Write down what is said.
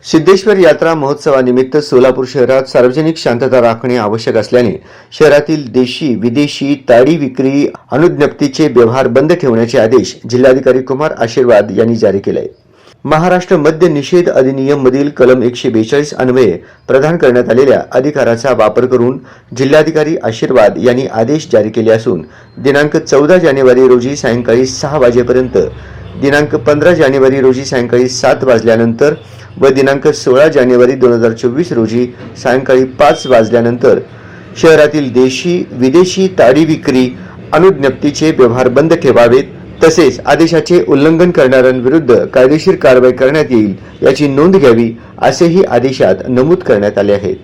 सिद्धेश्वर यात्रा महोत्सवानिमित्त सोलापूर शहरात सार्वजनिक शांतता राखणे आवश्यक असल्याने शहरातील देशी विदेशी ताडी विक्री अनुज्ञप्तीचे व्यवहार बंद ठेवण्याचे आदेश जिल्हाधिकारी कुमार आशीर्वाद यांनी जारी केले. महाराष्ट्र मद्य निषेध अधिनियम मधील कलम 142 अन्वये प्रदान करण्यात आलेल्या अधिकाराचा वापर करून जिल्हाधिकारी आशीर्वाद यांनी आदेश जारी केले असून दिनांक 14 जानेवारी रोजी सायंकाळी 6 वाजेपर्यंत, दिनांक 15 जानेवारी रोजी सायंकाळी 7 वाजल्यानंतर व दिनांक 16 जानेवारी 2024 रोजी सायंकाळी 5 वाजल्यानंतर शहरातील देशी विदेशी ताडी विक्री अनुज्ञप्तीचे व्यवहार बंद ठेवावेत. तसेच आदेशाचे उल्लंघन करणाऱ्यांविरुद्ध कायदेशीर कारवाई करण्यात येईल याची नोंद घ्यावी असेही आदेशात नमूद करण्यात आले आहे.